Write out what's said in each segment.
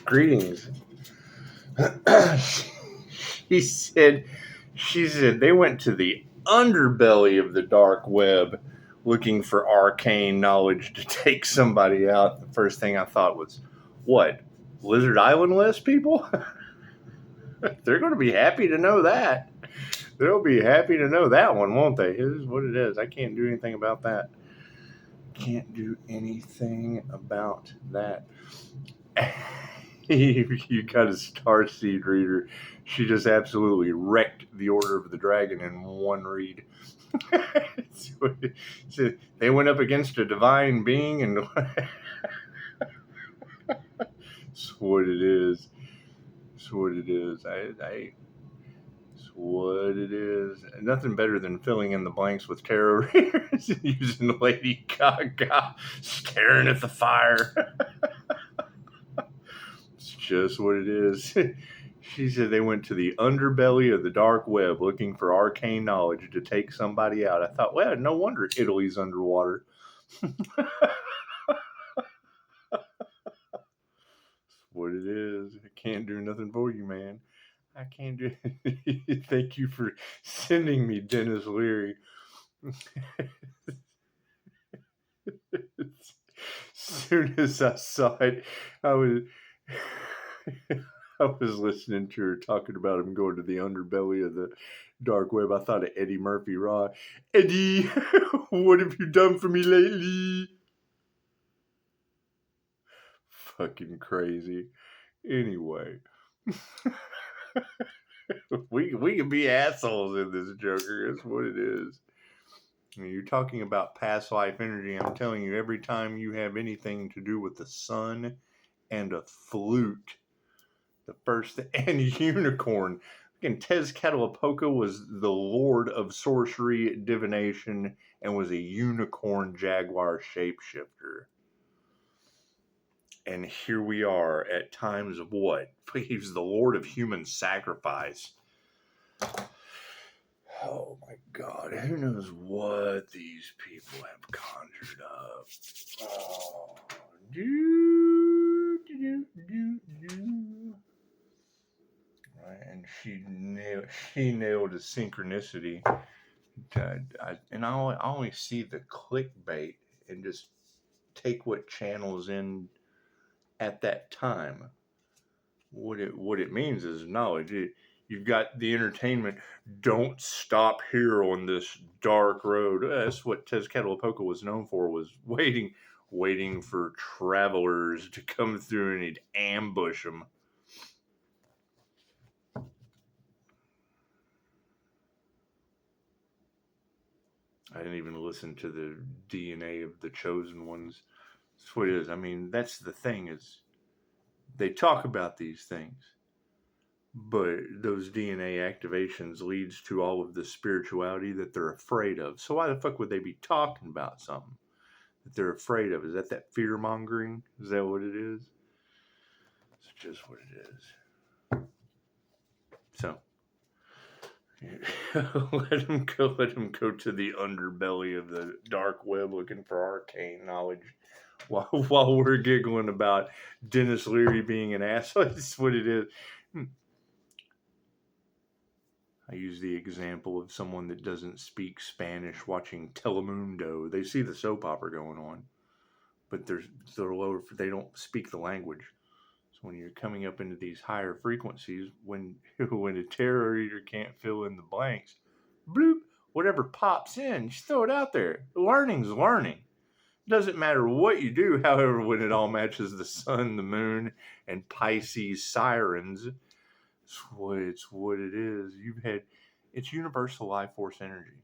Greetings. she said they went to the underbelly of the dark web looking for arcane knowledge to take somebody out. The first thing I thought was, what, Lizard Island list people? They're going to be happy to know that. They'll be happy to know that one, won't they? It is what it is. I can't do anything about that. Can't do anything about that. You got a starseed reader. She just absolutely wrecked the Order of the Dragon in one read. So they went up against a divine being, and it's what it is. It's what it is. It's what it is. Nothing better than filling in the blanks with tarot readers using Lady Gaga staring at the fire. It's just what it is. She said they went to the underbelly of the dark web looking for arcane knowledge to take somebody out. I thought, well, no wonder Italy's underwater. What it is. I can't do nothing for you, man. I can't do it. Thank you for sending me Dennis Leary. As soon as I saw it, I was listening to her talking about him going to the underbelly of the dark web. I thought of Eddie Murphy Raw. Eddie, what have you done for me lately? Fucking crazy. Anyway. we can be assholes in this, Joker. That's what it is. You're talking about past life energy. I'm telling you, every time you have anything to do with the sun and a flute, the first and unicorn. Again, Tezcatlipoca was the lord of sorcery, divination, and was a unicorn jaguar shapeshifter. And here we are at times of what? He was the lord of human sacrifice. Oh my God, who knows what these people have conjured up. Oh, Right, and she nailed a synchronicity. I always see the clickbait and just take what channels in at that time. What it means is knowledge. You've got the entertainment. Don't stop here on this dark road. That's what Tezcatlipoca was known for, was waiting for travelers to come through and he'd ambush them. I didn't even listen to the DNA of the chosen ones. That's what it is. I mean, that's the thing, is they talk about these things, but those DNA activations leads to all of the spirituality that they're afraid of. So why the fuck would they be talking about something that they're afraid of? Is that fear mongering? Is that what it is? It's just what it is. So let him go to the underbelly of the dark web looking for arcane knowledge. While we're giggling about Dennis Leary being an asshole, that's what it is. I use the example of someone that doesn't speak Spanish watching Telemundo. They see the soap opera going on, but they're lower. They don't speak the language. So when you're coming up into these higher frequencies, when a tarot reader can't fill in the blanks, bloop, whatever pops in, just throw it out there. Learning's learning. Doesn't matter what you do. However, when it all matches the sun, the moon, and Pisces sirens, it's what it is. It's universal life force energy.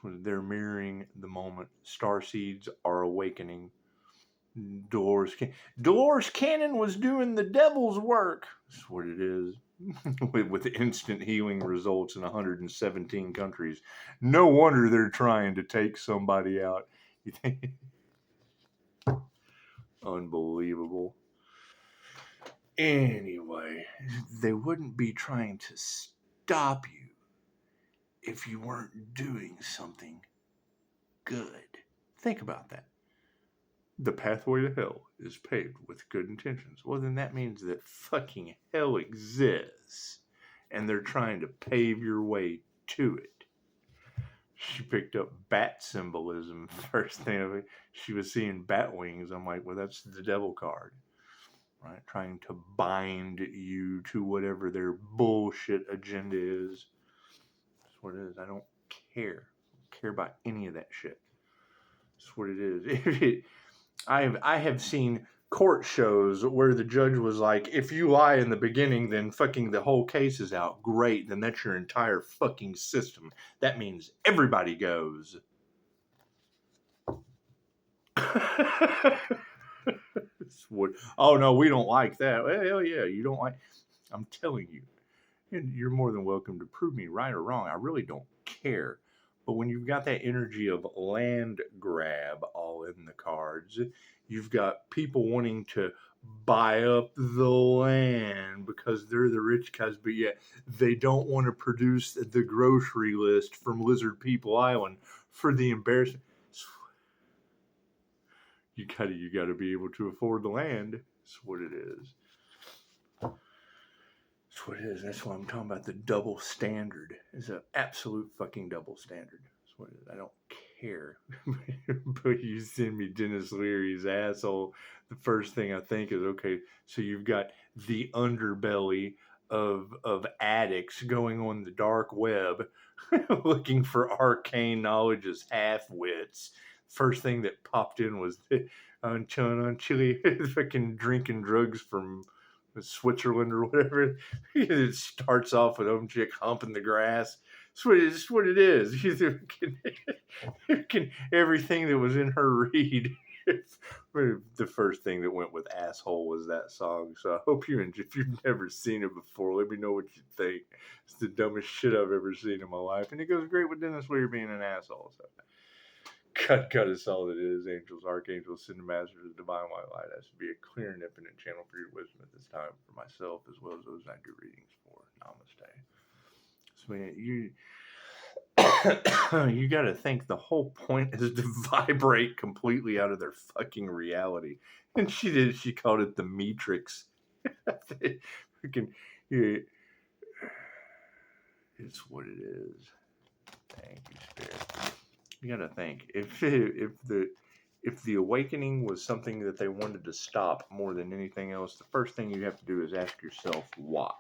So they're mirroring the moment. Starseeds are awakening. Dolores Cannon was doing the devil's work. That's what it is. with instant healing results in 117 countries. No wonder they're trying to take somebody out. You think? Unbelievable. Anyway, they wouldn't be trying to stop you if you weren't doing something good. Think about that. The pathway to hell is paved with good intentions. Well, then that means that fucking hell exists, and they're trying to pave your way to it. She picked up bat symbolism first thing. She was seeing bat wings. I'm like, well, that's the devil card, right? Trying to bind you to whatever their bullshit agenda is. That's what it is. I don't care. I don't care about any of that shit. That's what it is. I have seen court shows where the judge was like, if you lie in the beginning, then fucking the whole case is out. Great, then that's your entire fucking system. That means everybody goes. Oh no, we don't like that. Well, hell yeah, you don't like. I'm telling you, you're more than welcome to prove me right or wrong. I really don't care. But when you've got that energy of land grab all in the cards, you've got people wanting to buy up the land because they're the rich guys, but yet they don't want to produce the grocery list from Lizard People Island for the embarrassment. You gotta be able to afford the land. That's what it is. That's what it is. That's why I'm talking about the double standard. It's an absolute fucking double standard. That's what it is. I don't care. But you send me Dennis Leary's asshole. The first thing I think is, okay, so you've got the underbelly of addicts going on the dark web looking for arcane knowledge as half-wits. First thing that popped in was on Chile, fucking drinking drugs from Switzerland or whatever. It starts off with some chick humping the grass. It's what it is. Everything that was in her read. The first thing that went with asshole was that song. So I hope if you've never seen it before, let me know what you think. It's the dumbest shit I've ever seen in my life. And it goes great with Dennis Leary being an asshole. So cut is all it is. Angels, archangels, send masters of divine white light. That should be a clear and infinite channel for your wisdom at this time for myself as well as those I do readings for. Namaste. So you got to think the whole point is to vibrate completely out of their fucking reality. And she called it the Matrix. It's what it is. Thank you, Spirit. You got to think if the awakening was something that they wanted to stop more than anything else, the first thing you have to do is ask yourself why.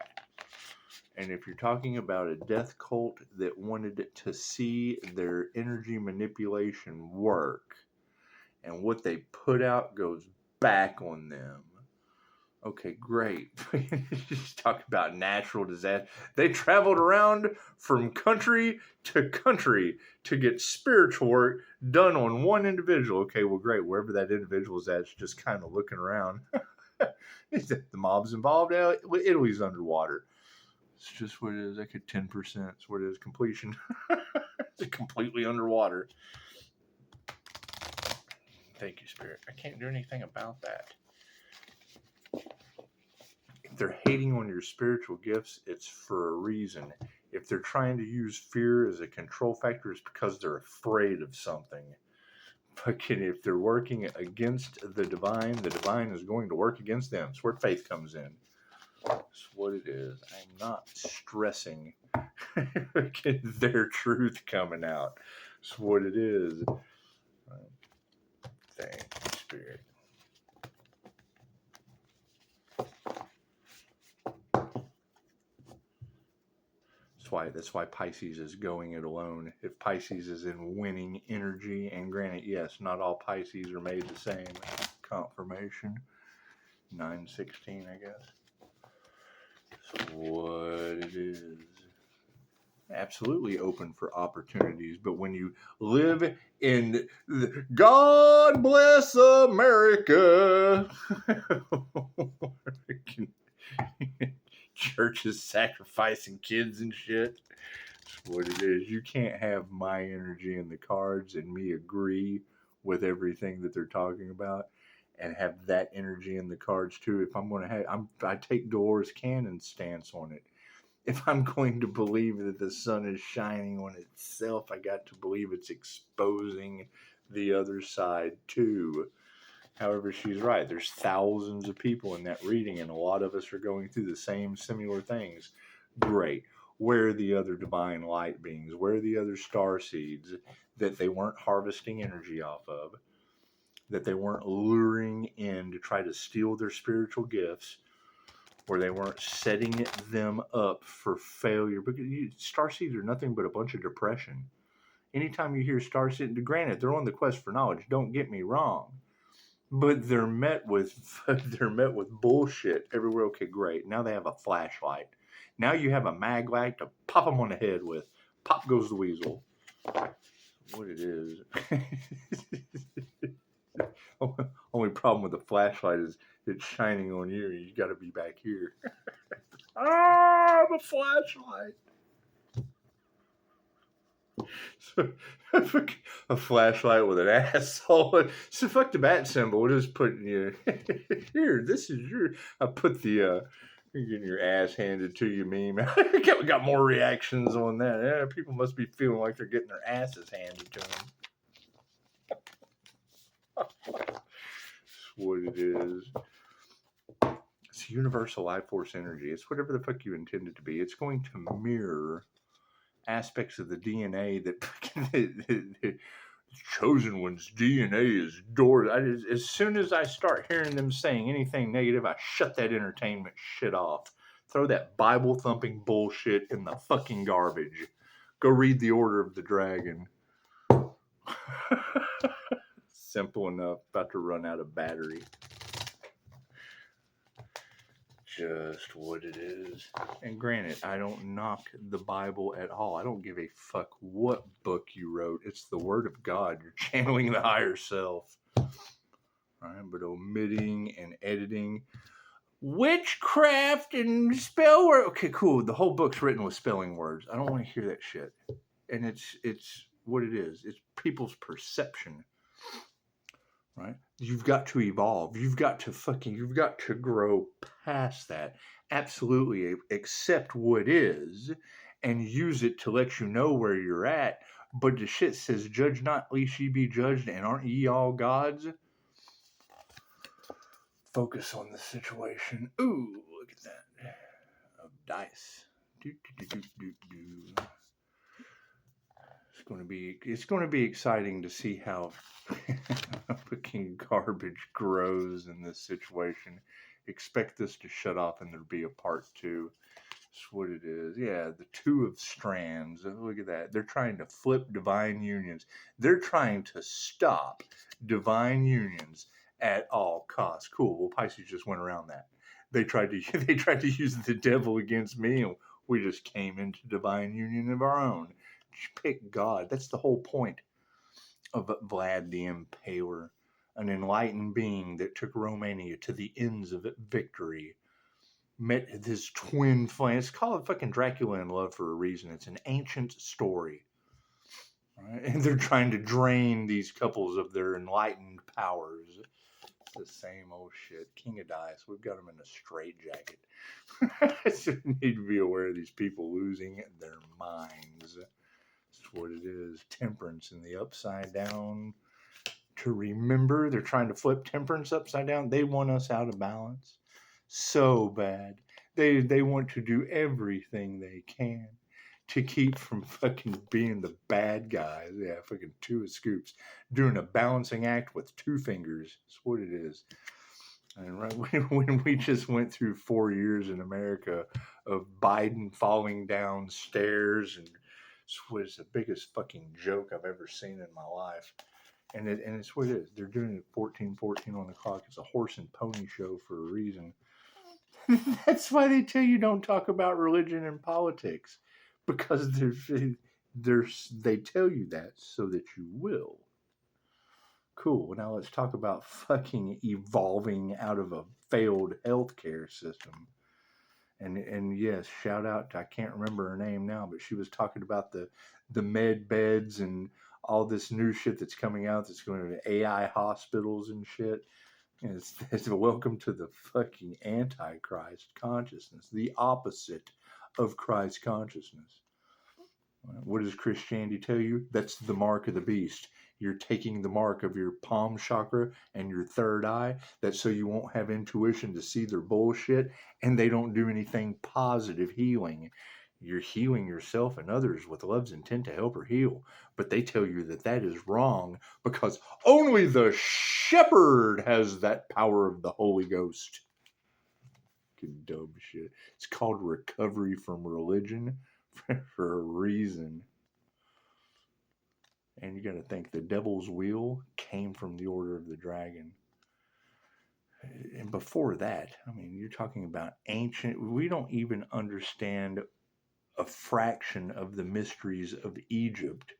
And if you're talking about a death cult that wanted to see their energy manipulation work, and what they put out goes back on them, okay, great. Just talk about natural disaster. They traveled around from country to country to get spiritual work done on one individual. Okay, well, great. Wherever that individual is at, it's just kind of looking around. The mob's involved. Italy's underwater. It's just what it is. Like at 10%. It's what it is. Completion. It's completely underwater. Thank you, Spirit. I can't do anything about that. If they're hating on your spiritual gifts, it's for a reason. If they're trying to use fear as a control factor, it's because they're afraid of something. Fucking, if they're working against the divine is going to work against them. It's where faith comes in. That's what it is. I'm not stressing their truth coming out. That's what it is. Thank you, Spirit. That's why Pisces is going it alone. If Pisces is in winning energy, and granted, yes, not all Pisces are made the same. Confirmation. 9/16, I guess. That's what it is. Absolutely open for opportunities, but when you live in God bless America, churches sacrificing kids and shit. That's what it is. You can't have my energy in the cards and me agree with everything that they're talking about and have that energy in the cards too. If I'm going to I take Dolores Cannon's stance on it. If I'm going to believe that the sun is shining on itself, I got to believe it's exposing the other side too. However, she's right. There's thousands of people in that reading, and a lot of us are going through the same similar things. Great. Where are the other divine light beings? Where are the other star seeds that they weren't harvesting energy off of? That they weren't luring in to try to steal their spiritual gifts? Where they weren't setting them up for failure? Because star seeds are nothing but a bunch of depression. Anytime you hear star seeds, granted, they're on the quest for knowledge. Don't get me wrong. But they're met with bullshit everywhere. Okay, great. Now they have a flashlight. Now you have a mag light to pop them on the head with. Pop goes the weasel. What it is. Only problem with the flashlight is it's shining on you. You got to be back here. The flashlight. So, a flashlight with an asshole. So fuck the bat symbol. We're just putting you here. This is your. I put the you're getting your ass handed to you meme. We got more reactions on that. Yeah, people must be feeling like they're getting their asses handed to them. That's what it is. It's universal life force energy. It's whatever the fuck you intend it to be. It's going to mirror aspects of the DNA that the chosen one's DNA is adored. As soon as I start hearing them saying anything negative, I shut that entertainment shit off. Throw that Bible thumping bullshit in the fucking garbage. Go read the Order of the Dragon. Simple enough. About to run out of battery. Just what it is. And granted, I don't knock the Bible at all. I don't give a fuck what book you wrote. It's the Word of God. You're channeling the higher self. All right, but omitting and editing witchcraft and spell words. Okay, cool. The whole book's written with spelling words. I don't want to hear that shit. And it's what it is. It's people's perception. Right? You've got to evolve. You've got to grow past that. Absolutely accept what is and use it to let you know where you're at. But the shit says, judge not, lest ye be judged, and aren't ye all gods? Focus on the situation. Ooh, look at that. Of dice. It's going to be exciting to see how fucking garbage grows in this situation. Expect this to shut off and there'll be a part 2. That's what it is. Yeah, the 2 of strands. Look at that. They're trying to flip divine unions. They're trying to stop divine unions at all costs. Cool. Well, Pisces just went around that. They tried to use the devil against me, and we just came into divine union of our own. Pick God. That's the whole point of Vlad the Impaler, an enlightened being that took Romania to the ends of victory. Met his twin flame. It's called fucking Dracula in Love for a reason. It's an ancient story. Right? And they're trying to drain these couples of their enlightened powers. It's the same old shit. King of Dice. We've got them in a straitjacket. So we need to be aware of these people losing their minds. That's what it is. Temperance in the upside down. To remember, they're trying to flip temperance upside down. They want us out of balance so bad. They want to do everything they can to keep from fucking being the bad guys. Yeah, fucking 2 of scoops. Doing a balancing act with 2 fingers. That's what it is. And right when we just went through 4 years in America of Biden falling down stairs, and it was the biggest fucking joke I've ever seen in my life. And it's what it is. They're doing it 14:14 on the clock. It's a horse and pony show for a reason. That's why they tell you don't talk about religion and politics, because they tell you that so that you will. Cool. Now let's talk about fucking evolving out of a failed healthcare system. And yes, shout out to, I can't remember her name now, but she was talking about the med beds and all this new shit that's coming out that's going to AI hospitals and shit. And it's a welcome to the fucking Antichrist consciousness, the opposite of Christ consciousness. What does Christianity tell you? That's the mark of the beast. You're taking the mark of your palm chakra and your third eye. That's so you won't have intuition to see their bullshit, and they don't do anything positive healing. You're healing yourself and others with love's intent to help or heal. But they tell you that that is wrong because only the shepherd has that power of the Holy Ghost. Good dumb shit. It's called recovery from religion for a reason. And you got to think the devil's wheel came from the Order of the Dragon. And before that, I mean, you're talking about ancient, we don't even understand a fraction of the mysteries of Egypt.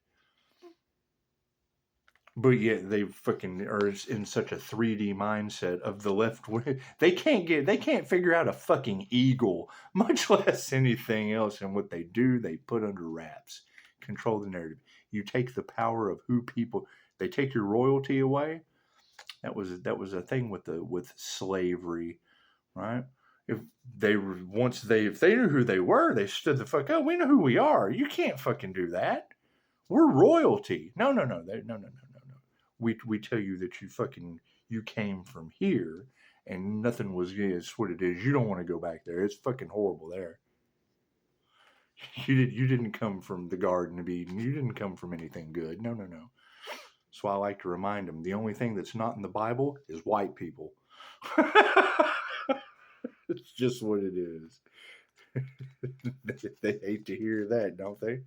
But yet they fucking are in such a 3D mindset of the left wing. They can't figure out a fucking eagle, much less anything else. And what they do, they put under wraps, control the narrative. You take the power of who people, they take your royalty away. That was a thing with slavery, right? If they knew who they were, they stood the fuck up. We know who we are. You can't fucking do that. We're royalty. No. We tell you that you came from here and nothing was it's what it is. You don't want to go back there. It's fucking horrible there. You didn't come from the Garden of Eden. You didn't come from anything good. No. That's why I like to remind them the only thing that's not in the Bible is white people. It's just what it is. They hate to hear that, don't they?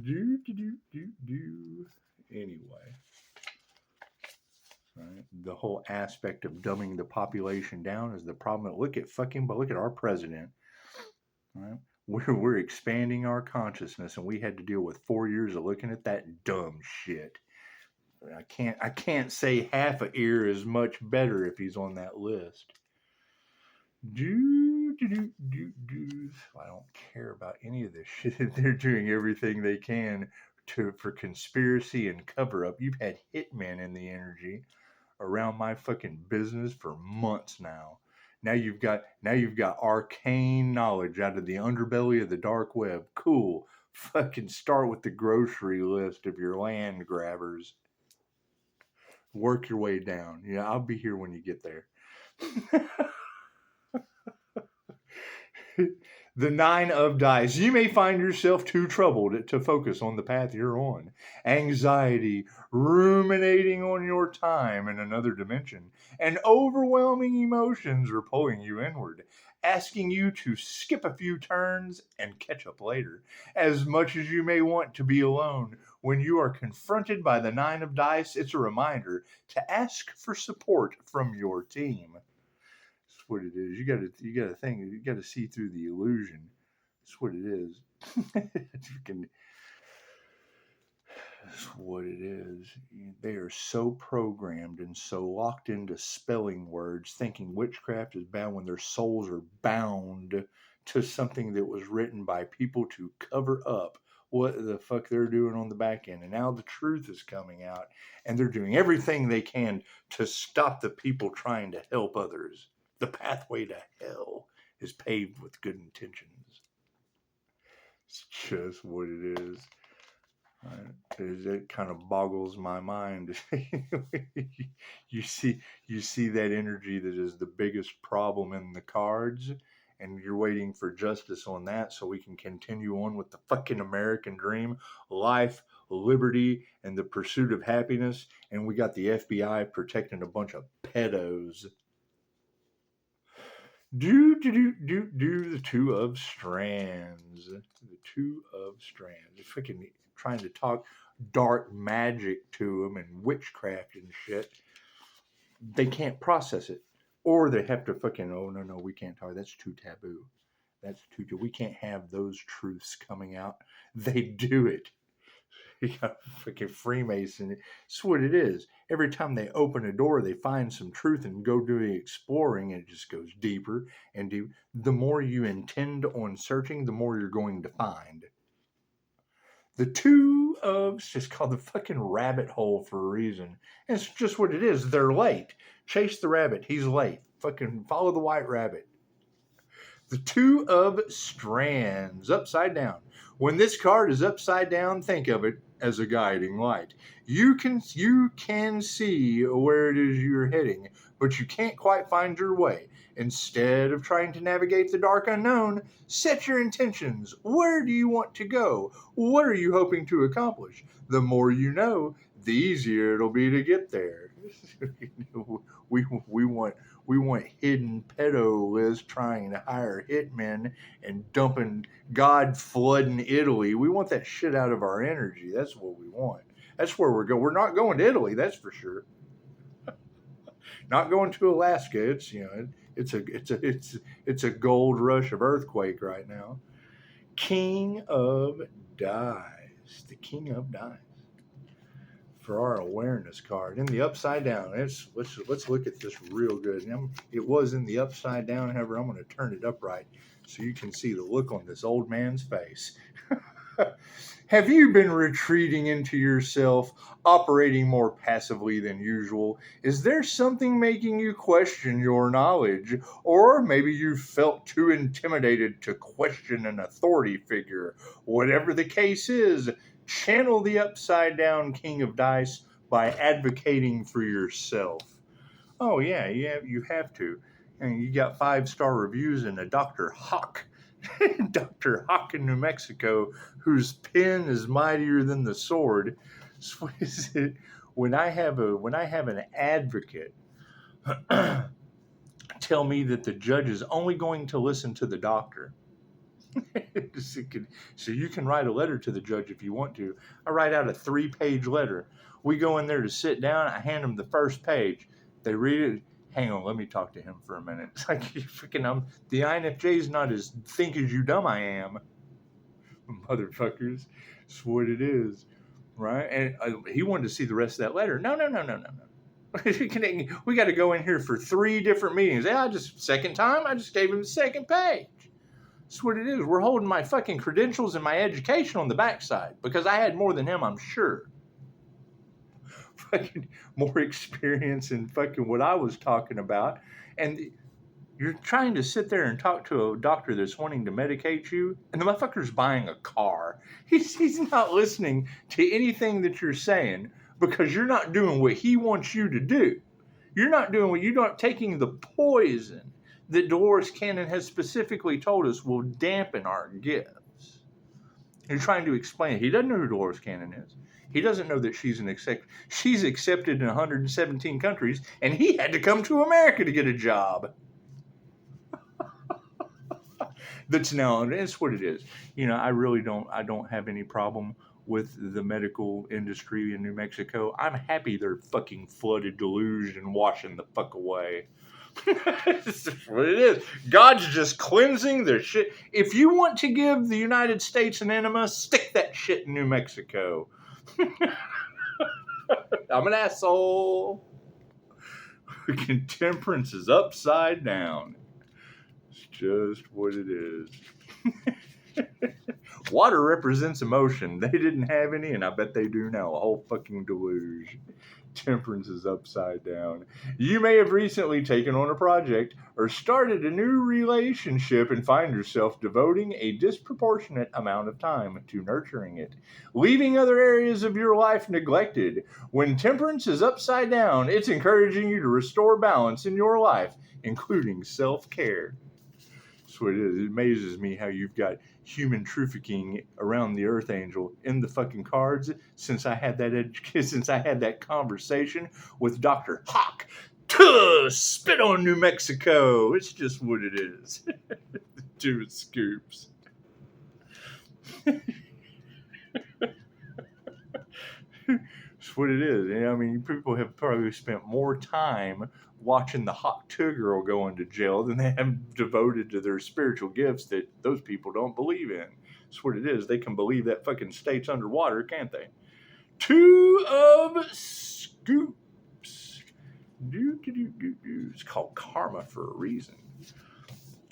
Do. Anyway. Right? The whole aspect of dumbing the population down is the problem. Look at our president. Right? We're expanding our consciousness, and we had to deal with 4 years of looking at that dumb shit. I can't say half a ear is much better if he's on that list. I don't care about any of this shit. They're doing everything they can for conspiracy and cover up. You've had hitmen in the energy around my fucking business for months now. Now you've got arcane knowledge out of the underbelly of the dark web. Cool. Fucking start with the grocery list of your land grabbers. Work your way down. Yeah, I'll be here when you get there. The 9 of dice. You may find yourself too troubled to focus on the path you're on. Anxiety, ruminating on your time in another dimension, and overwhelming emotions are pulling you inward, asking you to skip a few turns and catch up later. As much as you may want to be alone, when you are confronted by the 9 of dice, it's a reminder to ask for support from your team. That's what it is. You gotta think. You gotta see through the illusion. That's what it is. That's what it is. They are so programmed and so locked into spelling words, thinking witchcraft is bad when their souls are bound to something that was written by people to cover up what the fuck they're doing on the back end. And now the truth is coming out, and they're doing everything they can to stop the people trying to help others. The pathway to hell is paved with good intentions. It's just what it is. It kind of boggles my mind. You see that energy that is the biggest problem in the cards, and you're waiting for justice on that so we can continue on with the fucking American dream, life, liberty, and the pursuit of happiness, and we got the FBI protecting a bunch of pedos. The 2 of strands. The 2 of strands. They're fucking trying to talk dark magic to them and witchcraft and shit. They can't process it. Or they have to fucking, oh, no, we can't talk. That's too taboo. We can't have those truths coming out. They do it. You got fucking Freemason. It's what it is. Every time they open a door, they find some truth and go doing exploring, and it just goes deeper and deeper. The more you intend on searching, the more you're going to find. The 2 of, it's just called the fucking rabbit hole for a reason. And it's just what it is. They're late. Chase the rabbit. He's late. Fucking follow the white rabbit. The 2 of strands. Upside down. When this card is upside down, think of it as a guiding light. You can see where it is you're heading, but you can't quite find your way. Instead of trying to navigate the dark unknown, set your intentions. Where do you want to go? What are you hoping to accomplish? The more you know, the easier it'll be to get there. we want hidden pedo lists trying to hire hitmen and dumping God flooding Italy. We want that shit out of our energy. That's what we want. That's where we're going. We're not going to Italy, that's for sure. Not going to Alaska. It's a gold rush of earthquake right now. King of Dice. The King of Dice. For our awareness card in the upside down. Let's look at this real good. It was in the upside down, however, I'm going to turn it upright so you can see the look on this old man's face. Have you been retreating into yourself, operating more passively than usual? Is there something making you question your knowledge? Or maybe you felt too intimidated to question an authority figure? Whatever the case is, channel the upside down King of Dice by advocating for yourself. Oh yeah, you have to. And you got 5-star reviews and a Dr. Hawk. Dr. Hawk in New Mexico, whose pen is mightier than the sword. So what is it? When I have an advocate tell me that the judge is only going to listen to the doctor. So you can write a letter to the judge if you want to. I write out a 3-page letter. We go in there to sit down. I hand them the first page. They read it. Hang on, let me talk to him for a minute. It's like, the INFJ's not as think as you dumb I am. Motherfuckers. That's what it is. Right? And he wanted to see the rest of that letter. No. We got to go in here for 3 different meetings. Second time, I just gave him the second page. That's what it is. We're holding my fucking credentials and my education on the backside because I had more than him, I'm sure. Fucking more experience in fucking what I was talking about. And you're trying to sit there and talk to a doctor that's wanting to medicate you, and the motherfucker's buying a car. He's not listening to anything that you're saying because you're not doing what he wants you to do. You're not taking the poison that Dolores Cannon has specifically told us will dampen our gifts. You're trying to explain it. He doesn't know who Dolores Cannon is. He doesn't know that she's accepted in 117 countries, and he had to come to America to get a job. That's what it is. I don't have any problem with the medical industry in New Mexico. I'm happy they're fucking flooded deluge and washing the fuck away. That's what it is. God's just cleansing their shit. If you want to give the United States an enema, stick that shit in New Mexico. I'm an asshole. Temperance is upside down. It's just what it is. Water represents emotion. They didn't have any, and I bet they do now. A whole fucking deluge. Temperance is upside down. You may have recently taken on a project or started a new relationship and find yourself devoting a disproportionate amount of time to nurturing it, leaving other areas of your life neglected. When temperance is upside down, it's encouraging you to restore balance in your life, including self-care. That's what it is. It amazes me how you've got human trafficking around the Earth Angel in the fucking cards since I had that conversation with Dr. Hawk. Spit on New Mexico. It's just what it is. 2 scoops. That's what it is. I mean, people have probably spent more time watching the Hawk 2 girl go into jail than they have devoted to their spiritual gifts that those people don't believe in. That's what it is. They can believe that fucking state's underwater, can't they? 2 of scoops. It's called karma for a reason.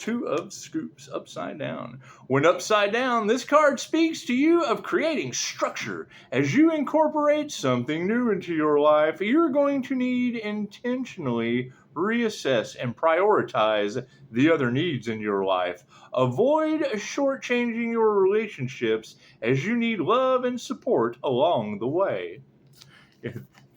Two of Scoops, upside down. When upside down, this card speaks to you of creating structure. As you incorporate something new into your life, you're going to need intentionally reassess and prioritize the other needs in your life. Avoid shortchanging your relationships as you need love and support along the way.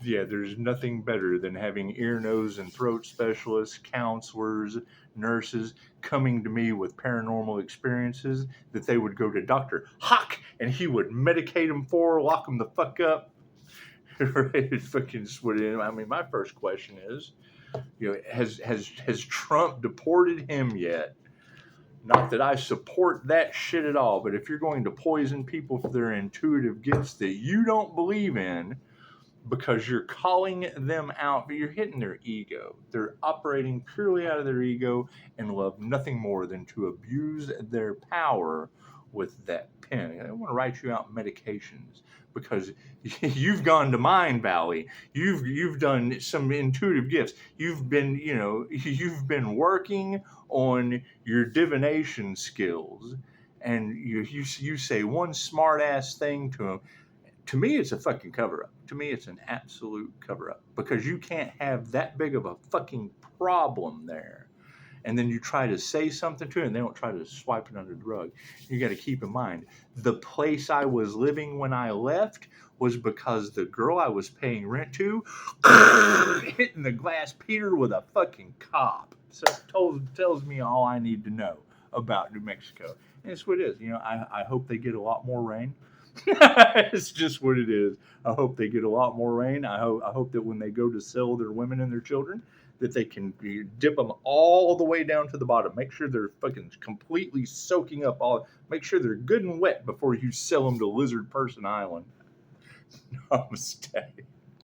Yeah, there's nothing better than having ear, nose, and throat specialists, counselors, nurses coming to me with paranormal experiences that they would go to Dr. Hock and he would medicate them for, lock them the fuck up. Right? Fucking what it is. I mean, my first question is, has Trump deported him yet? Not that I support that shit at all, but if you're going to poison people for their intuitive gifts that you don't believe in, because you're calling them out, but you're hitting their ego. They're operating purely out of their ego and love nothing more than to abuse their power with that pen. They want to write you out medications because you've gone to Mind Valley. You've done some intuitive gifts. You've been working on your divination skills, and you say one smart ass thing to them. To me, it's a fucking cover-up. To me, it's an absolute cover-up because you can't have that big of a fucking problem there. And then you try to say something to it and they don't try to swipe it under the rug. You got to keep in mind, the place I was living when I left was because the girl I was paying rent to hitting the glass Peter with a fucking cop. So it tells me all I need to know about New Mexico. And it's what it is. I hope they get a lot more rain. It's just what it is. I hope they get a lot more rain. I hope that when they go to sell their women and their children, that they can dip them all the way down to the bottom. Make sure they're fucking completely soaking up all. Make sure they're good and wet before you sell them to Lizard Person Island. Namaste.